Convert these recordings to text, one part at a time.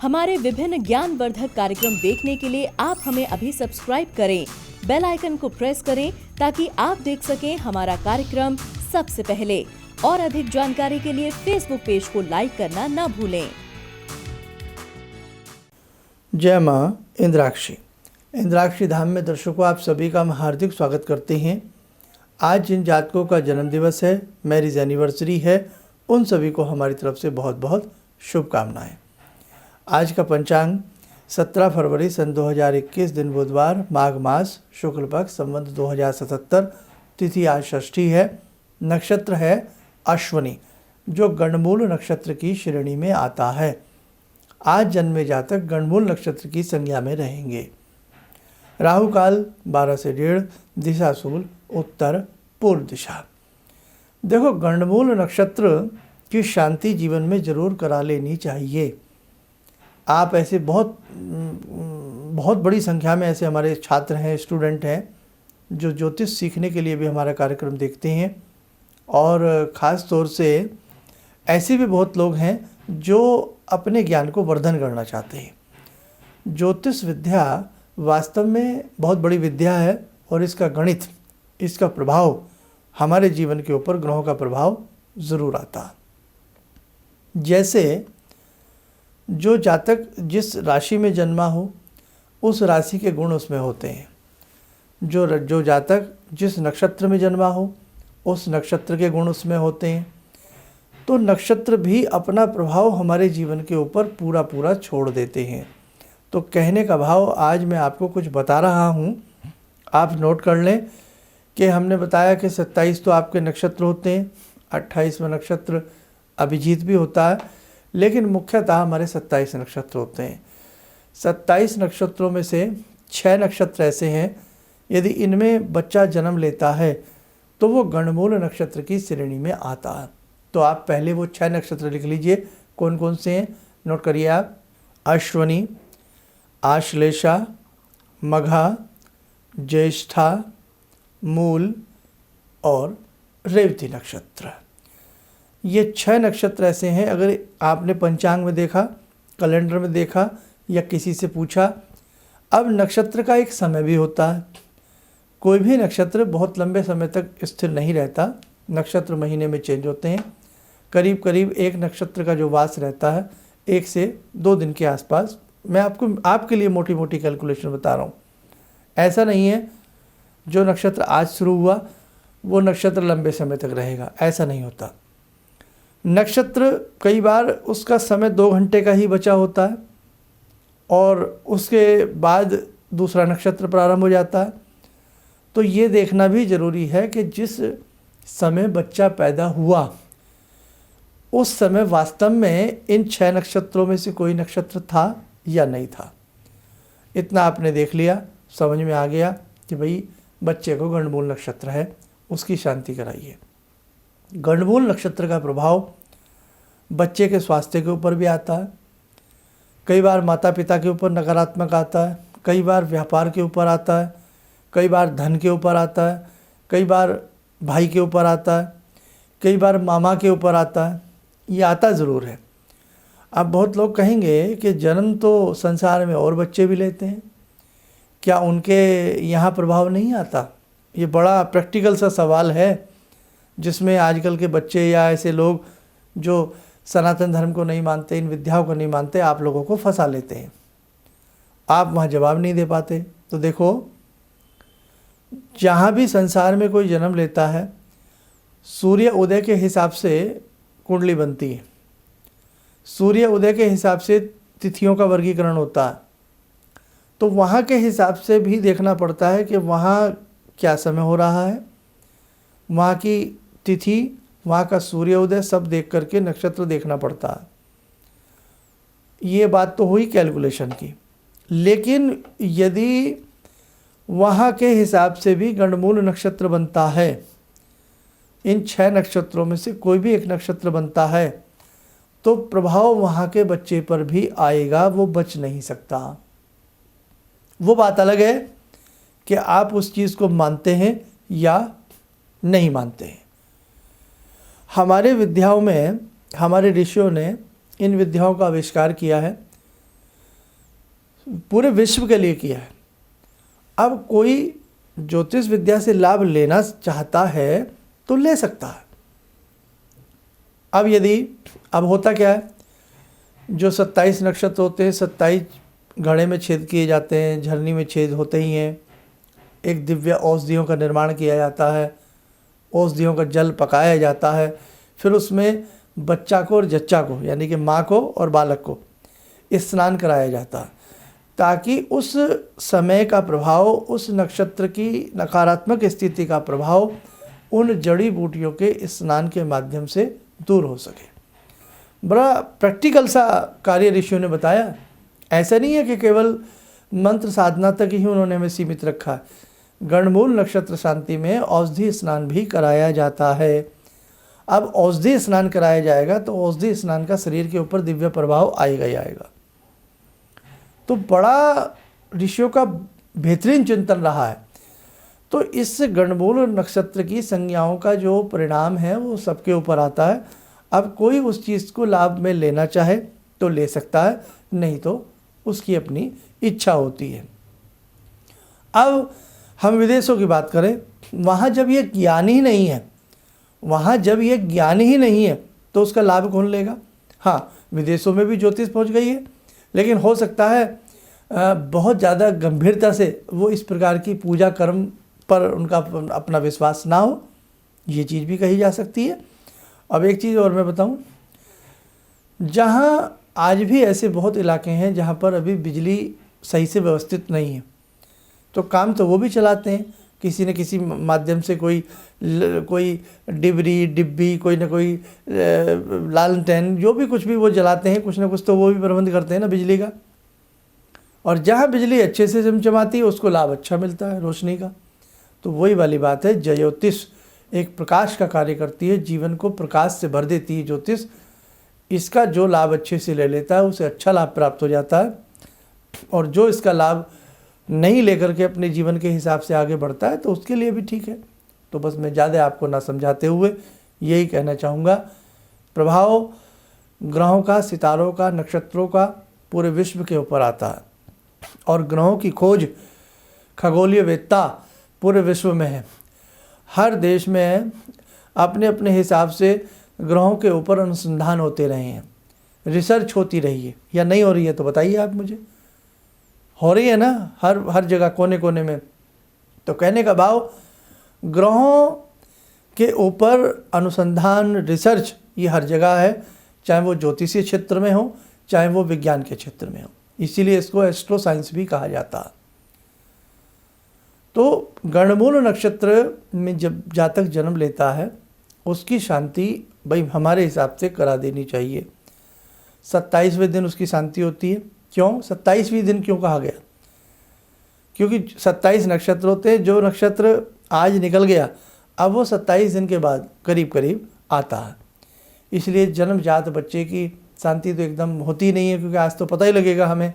हमारे विभिन्न ज्ञानवर्धक कार्यक्रम देखने के लिए आप हमें अभी सब्सक्राइब करें, बेल आइकन को प्रेस करें ताकि आप देख सकें हमारा कार्यक्रम सबसे पहले। और अधिक जानकारी के लिए फेसबुक पेज को लाइक करना न भूलें। जय माँ इंद्राक्षी। इंद्राक्षी धाम में दर्शकों, आप सभी का हम हार्दिक स्वागत करते हैं। आज जिन जातकों का जन्मदिवस है, मैरिज एनिवर्सरी है, उन सभी को हमारी तरफ से बहुत बहुत शुभकामनाएं। आज का पंचांग 17 फरवरी सन 2021 दिन बुधवार, माघ मास, शुक्ल पक्ष, संवत 2077, तिथि आज षष्ठी है, नक्षत्र है अश्वनी, जो गणमूल नक्षत्र की श्रेणी में आता है। आज जन्मे जातक गणमूल नक्षत्र की संज्ञा में रहेंगे। राहु काल 12 से 1:30, दिशा शूल उत्तर पूर्व दिशा। देखो, गणमूल नक्षत्र की शांति जीवन में जरूर करा लेनी चाहिए। आप ऐसे बहुत बड़ी संख्या में ऐसे हमारे छात्र हैं, स्टूडेंट हैं, जो ज्योतिष सीखने के लिए भी हमारा कार्यक्रम देखते हैं। और ख़ास तौर से ऐसे भी बहुत लोग हैं जो अपने ज्ञान को वर्धन करना चाहते हैं। ज्योतिष विद्या वास्तव में बहुत बड़ी विद्या है और इसका गणित, इसका प्रभाव हमारे जीवन के ऊपर ग्रहों का प्रभाव ज़रूर आता। जैसे जो जातक जिस राशि में जन्मा हो, उस राशि के गुण उसमें होते हैं। जो जातक जिस नक्षत्र में जन्मा हो, उस नक्षत्र के गुण उसमें होते हैं। तो नक्षत्र भी अपना प्रभाव हमारे जीवन के ऊपर पूरा छोड़ देते हैं। तो कहने का भाव, आज मैं आपको कुछ बता रहा हूँ, आप नोट कर लें कि हमने बताया कि 27 तो आपके नक्षत्र होते हैं, 28वां नक्षत्र अभिजीत भी होता है, लेकिन मुख्यतः हमारे 27 नक्षत्र होते हैं। 27 नक्षत्रों में से 6 नक्षत्र ऐसे हैं, यदि इनमें बच्चा जन्म लेता है तो वो गणमूल नक्षत्र की श्रेणी में आता है। तो आप पहले वो 6 नक्षत्र लिख लीजिए। कौन कौन से हैं, नोट करिए आप। अश्वनी, आश्लेषा, मघा, ज्येष्ठा, मूल और रेवती नक्षत्र। ये 6 नक्षत्र ऐसे हैं। अगर आपने पंचांग में देखा, कैलेंडर में देखा या किसी से पूछा, अब नक्षत्र का एक समय भी होता है। कोई भी नक्षत्र बहुत लंबे समय तक स्थिर नहीं रहता। नक्षत्र महीने में चेंज होते हैं। करीब करीब एक नक्षत्र का जो वास रहता है 1 से 2 दिन के आसपास। मैं आपके लिए मोटी मोटी कैलकुलेशन बता रहा हूँ। ऐसा नहीं है जो नक्षत्र आज शुरू हुआ वो नक्षत्र लंबे समय तक रहेगा, ऐसा नहीं होता। नक्षत्र कई बार उसका समय 2 घंटे का ही बचा होता है और उसके बाद दूसरा नक्षत्र प्रारंभ हो जाता है। तो ये देखना भी ज़रूरी है कि जिस समय बच्चा पैदा हुआ उस समय वास्तव में इन 6 नक्षत्रों में से कोई नक्षत्र था या नहीं था। इतना आपने देख लिया, समझ में आ गया कि भाई बच्चे को गणमूल नक्षत्र है, उसकी शांति कराइए। गणमूल नक्षत्र का प्रभाव बच्चे के स्वास्थ्य के ऊपर भी आता है। कई बार माता पिता के ऊपर नकारात्मक आता है, कई बार व्यापार के ऊपर आता है, कई बार धन के ऊपर आता है, कई बार भाई के ऊपर आता है, कई बार मामा के ऊपर आता है। ये आता ज़रूर है। अब बहुत लोग कहेंगे कि जन्म तो संसार में और बच्चे भी लेते हैं, क्या उनके यहाँ प्रभाव नहीं आता? ये बड़ा प्रैक्टिकल सा सवाल है जिसमें आजकल के बच्चे या ऐसे लोग जो सनातन धर्म को नहीं मानते, इन विद्याओं को नहीं मानते, आप लोगों को फंसा लेते हैं। आप वहाँ जवाब नहीं दे पाते। तो देखो, जहाँ भी संसार में कोई जन्म लेता है, सूर्य उदय के हिसाब से कुंडली बनती है। सूर्य उदय के हिसाब से तिथियों का वर्गीकरण होता है। तो वहाँ के हिसाब से भी देखना पड़ता है कि वहाँ क्या समय हो रहा है, वहाँ की तिथि, वहाँ का सूर्य उदय सब देख करके नक्षत्र देखना पड़ता है। ये बात तो हुई कैलकुलेशन की। लेकिन यदि वहाँ के हिसाब से भी गणमूल नक्षत्र बनता है, इन 6 नक्षत्रों में से कोई भी एक नक्षत्र बनता है, तो प्रभाव वहाँ के बच्चे पर भी आएगा, वो बच नहीं सकता। वो बात अलग है कि आप उस चीज़ को मानते हैं या नहीं मानते हैं। हमारे विद्याओं में हमारे ऋषियों ने इन विद्याओं का आविष्कार किया है। पूरे विश्व के लिए किया है। अब कोई ज्योतिष विद्या से लाभ लेना चाहता है तो ले सकता है। अब होता क्या है, जो 27 नक्षत्र होते हैं, 27 घड़े में छेद किए जाते हैं, झरनी में छेद होते ही हैं। एक दिव्य औषधियों का निर्माण किया जाता है, औषधियों का जल पकाया जाता है, फिर उसमें बच्चा को और जच्चा को यानी कि माँ को और बालक को स्नान कराया जाता है, ताकि उस समय का प्रभाव, उस नक्षत्र की नकारात्मक स्थिति का प्रभाव उन जड़ी बूटियों के स्नान के माध्यम से दूर हो सके। बड़ा प्रैक्टिकल सा कार्य ऋषियों ने बताया। ऐसा नहीं है कि केवल मंत्र साधना तक ही उन्होंने हमें सीमित रखा है। गणमूल नक्षत्र शांति में औषधि स्नान भी कराया जाता है। अब औषधि स्नान कराया जाएगा तो औषधि स्नान का शरीर के ऊपर दिव्य प्रभाव आएगा ही आएगा। तो बड़ा ऋषियों का बेहतरीन चिंतन रहा है। तो इस गणमूल नक्षत्र की संज्ञाओं का जो परिणाम है वो सबके ऊपर आता है। अब कोई उस चीज़ को लाभ में लेना चाहे तो ले सकता है, नहीं तो उसकी अपनी इच्छा होती है। अब हम विदेशों की बात करें, वहाँ जब ये ज्ञान ही नहीं है, तो उसका लाभ कौन लेगा। हाँ, विदेशों में भी ज्योतिष पहुँच गई है, लेकिन हो सकता है बहुत ज़्यादा गंभीरता से वो इस प्रकार की पूजा कर्म पर उनका अपना विश्वास ना हो, ये चीज़ भी कही जा सकती है। अब एक चीज़ और मैं बताऊं, जहां आज भी ऐसे बहुत इलाके हैं जहां पर अभी बिजली सही से व्यवस्थित नहीं है, तो काम तो वो भी चलाते हैं किसी न किसी माध्यम से, कोई डिब्बी, कोई ना कोई लालटेन, जो भी कुछ भी वो जलाते हैं, कुछ ना कुछ तो वो भी प्रबंध करते हैं ना बिजली का। और जहाँ बिजली अच्छे से चमचमाती है उसको लाभ अच्छा मिलता है रोशनी का। तो वही वाली बात है, ज्योतिष एक प्रकाश का कार्य करती है, जीवन को प्रकाश से भर देती है ज्योतिष। इसका जो लाभ अच्छे से ले लेता है उसे अच्छा लाभ प्राप्त हो जाता है, और जो इसका लाभ नहीं लेकर के अपने जीवन के हिसाब से आगे बढ़ता है तो उसके लिए भी ठीक है। तो बस मैं ज़्यादा आपको ना समझाते हुए यही कहना चाहूँगा, प्रभाव ग्रहों का, सितारों का, नक्षत्रों का पूरे विश्व के ऊपर आता है, और ग्रहों की खोज खगोलीय वेत्ता पूरे विश्व में है, हर देश में है। अपने अपने हिसाब से ग्रहों के ऊपर अनुसंधान होते रहे हैं, रिसर्च होती रही है, या नहीं हो रही है तो बताइए आप मुझे। हो रही है ना, हर जगह, कोने कोने में। तो कहने का भाव, ग्रहों के ऊपर अनुसंधान, रिसर्च ये हर जगह है, चाहे वो ज्योतिषीय क्षेत्र में हो, चाहे वो विज्ञान के क्षेत्र में हो। इसीलिए इसको एस्ट्रो साइंस भी कहा जाता है। तो गणमूल नक्षत्र में जब जातक जन्म लेता है उसकी शांति भाई हमारे हिसाब से करा देनी चाहिए। 27वें दिन उसकी शांति होती है। क्यों 27वें दिन क्यों कहा गया? क्योंकि 27 नक्षत्र होते हैं, जो नक्षत्र आज निकल गया अब वो 27 दिन के बाद करीब करीब आता है। इसलिए जन्मजात बच्चे की शांति तो एकदम होती नहीं है, क्योंकि आज तो पता ही लगेगा हमें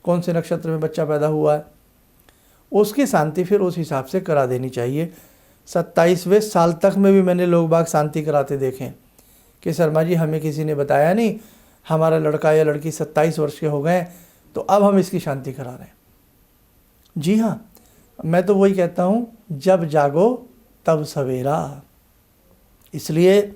कौन से नक्षत्र में बच्चा पैदा हुआ है। उसकी शांति फिर उस हिसाब से करा देनी चाहिए। 27वें साल तक में भी मैंने लोग बाग शांति कराते देखें कि शर्मा जी हमें किसी ने बताया नहीं, हमारा लड़का या लड़की 27 वर्ष के हो गए तो अब हम इसकी शांति करा रहे हैं। जी हाँ, मैं तो वही कहता हूँ, जब जागो तब सवेरा। इसलिए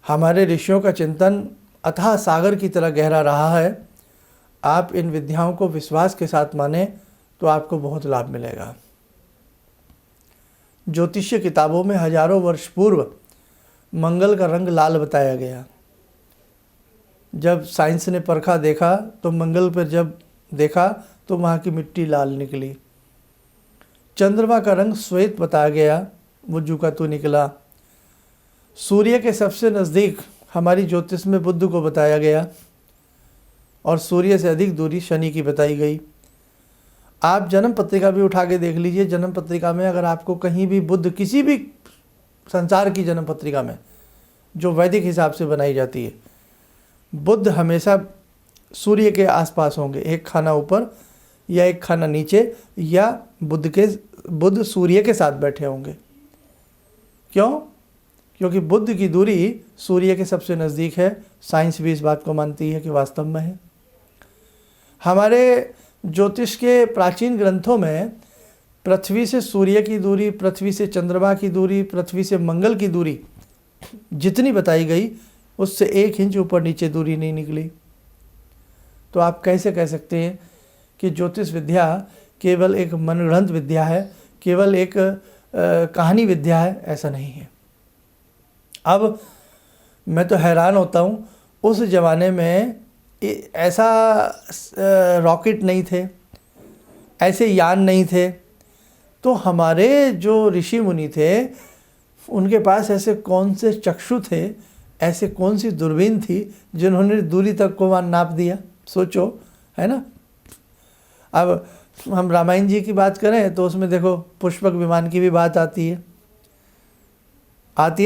हमारे ऋषियों का चिंतन अथाह सागर की तरह गहरा रहा है। आप इन विद्याओं को विश्वास के साथ माने तो आपको बहुत लाभ मिलेगा। ज्योतिषीय किताबों में हजारों वर्ष पूर्व मंगल का रंग लाल बताया गया। जब साइंस ने परखा देखा तो मंगल पर जब देखा तो वहाँ की मिट्टी लाल निकली। चंद्रमा का रंग श्वेत बताया गया, वो जू का तू निकला। सूर्य के सबसे नज़दीक हमारी ज्योतिष में बुध को बताया गया, और सूर्य से अधिक दूरी शनि की बताई गई। आप जन्म पत्रिका भी उठा के देख लीजिए। जन्म पत्रिका में अगर आपको कहीं भी बुध, किसी भी संसार की जन्म पत्रिका में जो वैदिक हिसाब से बनाई जाती है, बुध हमेशा सूर्य के आसपास होंगे, एक खाना ऊपर या एक खाना नीचे, या बुध सूर्य के साथ बैठे होंगे। क्यों? क्योंकि बुध की दूरी सूर्य के सबसे नज़दीक है। साइंस भी इस बात को मानती है कि वास्तव में है। हमारे ज्योतिष के प्राचीन ग्रंथों में पृथ्वी से सूर्य की दूरी, पृथ्वी से चंद्रमा की दूरी, पृथ्वी से मंगल की दूरी जितनी बताई गई उससे 1 इंच ऊपर नीचे दूरी नहीं निकली। तो आप कैसे कह सकते हैं कि ज्योतिष विद्या केवल एक मनगढ़ंत विद्या है, केवल एक कहानी विद्या है? ऐसा नहीं है। अब मैं तो हैरान होता हूँ, उस ज़माने में ऐसा रॉकेट नहीं थे, ऐसे यान नहीं थे, तो हमारे जो ऋषि मुनि थे उनके पास ऐसे कौन से चक्षु थे, ऐसे कौन सी दूरबीन थी जिन्होंने दूरी तक को नाप दिया? सोचो, है ना। अब हम रामायण जी की बात करें तो उसमें देखो पुष्पक विमान की भी बात आती है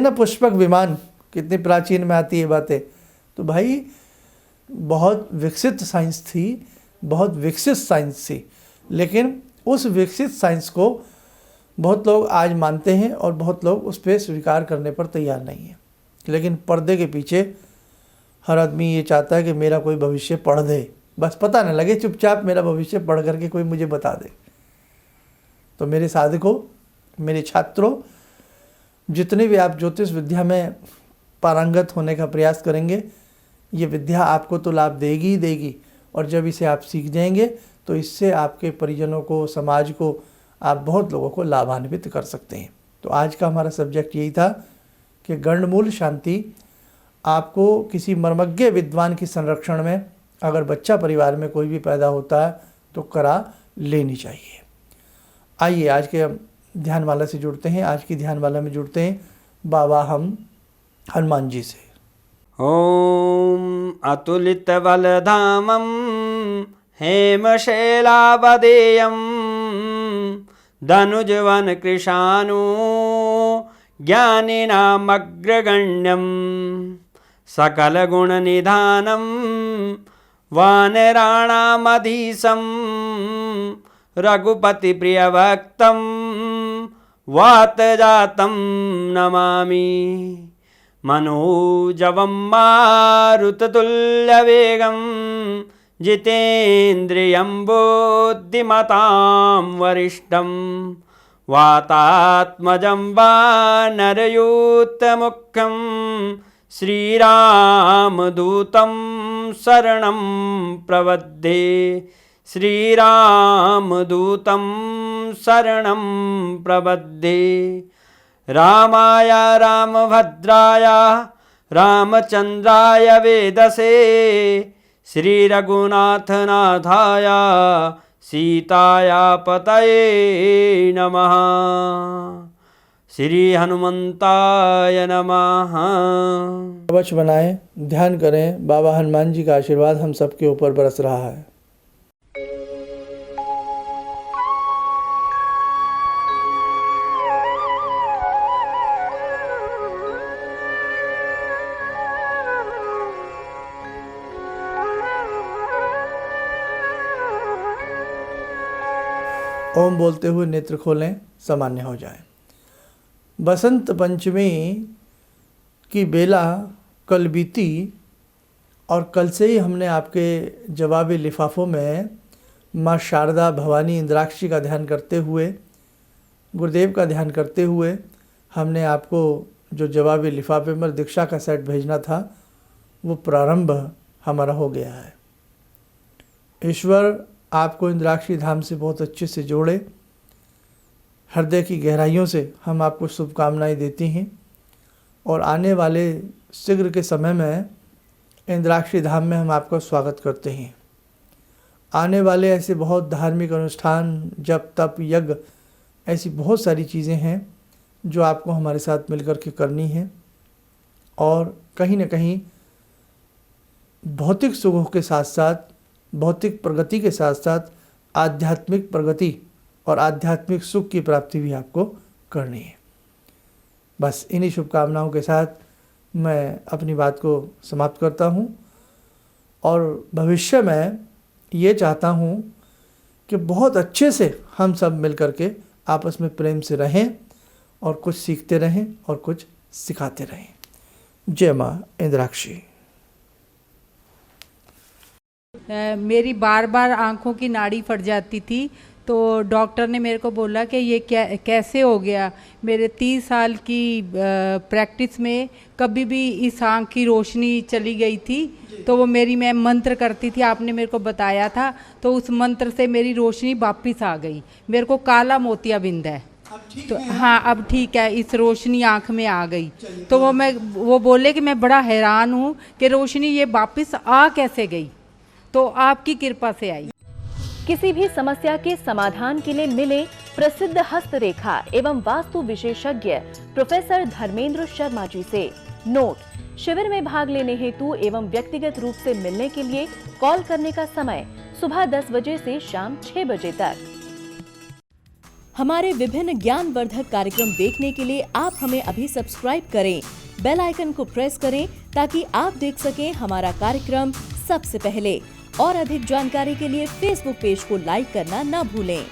ना। पुष्पक विमान कितनी प्राचीन में आती है बातें। तो भाई बहुत विकसित साइंस थी, बहुत विकसित साइंस थी, लेकिन उस विकसित साइंस को बहुत लोग आज मानते हैं और बहुत लोग उस पर स्वीकार करने पर तैयार नहीं है। लेकिन पर्दे के पीछे हर आदमी ये चाहता है कि मेरा कोई भविष्य पढ़ दे, बस पता न लगे, चुपचाप मेरा भविष्य पढ़ करके कोई मुझे बता दे। तो मेरे साधकों, मेरे छात्रों, जितने भी आप ज्योतिष विद्या में पारंगत होने का प्रयास करेंगे, ये विद्या आपको तो लाभ देगी ही देगी, और जब इसे आप सीख जाएंगे तो इससे आपके परिजनों को, समाज को, आप बहुत लोगों को लाभान्वित कर सकते हैं। तो आज का हमारा सब्जेक्ट यही था कि गंडमूल शांति आपको किसी मर्मज्ञ विद्वान की संरक्षण में, अगर बच्चा परिवार में कोई भी पैदा होता है तो करा लेनी चाहिए। आइए आज के ध्यानमाला से जुड़ते हैं। आज की ध्यानमाला में जुड़ते हैं बाबा हम हनुमान जी से। ॐ अतुलितबलधामं हेमशैलावदेयं धनुजवनकृशानु ज्ञानिनामग्रगण्यं सकलगुणनिधानं वानराणामधीशं रघुपतिप्रियभक्तं वातजातं नमामि। मनोजवं मारुततुल्यवेगं जितेन्द्रियं बुद्धिमतां वरिष्ठं वातात्मजं वानरयूथमुख्यं श्रीरामदूतं शरणं प्रपद्ये। श्रीरामदूतं शरणं प्रपद्ये। रामाय रामभद्राय रामचन्द्राय वेदसे श्रीरघुनाथनाथाय सीताया पतये नमः। श्री हनुमंताय नमः। कवच बनाएं, ध्यान करें, बाबा हनुमान जी का आशीर्वाद हम सबके ऊपर बरस रहा है। ओम बोलते हुए नेत्र खोलें, सामान्य हो जाएं। बसंत पंचमी की बेला कल बीती और कल से ही हमने आपके जवाबी लिफाफों में माँ शारदा, भवानी, इंद्राक्षी का ध्यान करते हुए, गुरुदेव का ध्यान करते हुए हमने आपको जो जवाबी लिफाफे में दीक्षा का सेट भेजना था वो प्रारंभ हमारा हो गया है। ईश्वर आपको इंद्राक्षी धाम से बहुत अच्छे से जोड़े। हृदय की गहराइयों से हम आपको शुभकामनाएं देती हैं और आने वाले शीघ्र के समय में इंद्राक्षी धाम में हम आपका स्वागत करते हैं। आने वाले ऐसे बहुत धार्मिक अनुष्ठान, जप, तप, यज्ञ, ऐसी बहुत सारी चीज़ें हैं जो आपको हमारे साथ मिलकर के करनी है और कहीं न कहीं भौतिक सुखों के साथ साथ, भौतिक प्रगति के साथ साथ आध्यात्मिक प्रगति और आध्यात्मिक सुख की प्राप्ति भी आपको करनी है। बस इन्हीं शुभकामनाओं के साथ मैं अपनी बात को समाप्त करता हूँ और भविष्य में ये चाहता हूँ कि बहुत अच्छे से हम सब मिलकर के आपस में प्रेम से रहें और कुछ सीखते रहें और कुछ सिखाते रहें। जय माँ इंद्राक्षी। मेरी बार बार आँखों की नाड़ी फट जाती थी। तो डॉक्टर ने मेरे को बोला कि ये कैसे हो गया। मेरे 30 साल की प्रैक्टिस में कभी भी इस आँख की रोशनी चली गई थी, तो वो मैं मंत्र करती थी, आपने मेरे को बताया था, तो उस मंत्र से मेरी रोशनी वापस आ गई। मेरे को काला मोतियाबिंद है, तो हाँ अब ठीक है, इस रोशनी आँख में आ गई। तो वो बोले कि मैं बड़ा हैरान हूँ कि रोशनी ये वापस आ कैसे गई, तो आपकी कृपा से आई। किसी भी समस्या के समाधान के लिए मिले प्रसिद्ध हस्तरेखा एवं वास्तु विशेषज्ञ प्रोफेसर धर्मेंद्र शर्मा जी से। नोट: शिविर में भाग लेने हेतु एवं व्यक्तिगत रूप से मिलने के लिए कॉल करने का समय सुबह 10 बजे से शाम 6 बजे तक। हमारे विभिन्न ज्ञानवर्धक कार्यक्रम देखने के लिए आप हमें अभी सब्सक्राइब करें, बेल आइकन को प्रेस करें ताकि आप देख सकें हमारा कार्यक्रम सबसे पहले। और अधिक जानकारी के लिए फेसबुक पेज को लाइक करना न भूलें।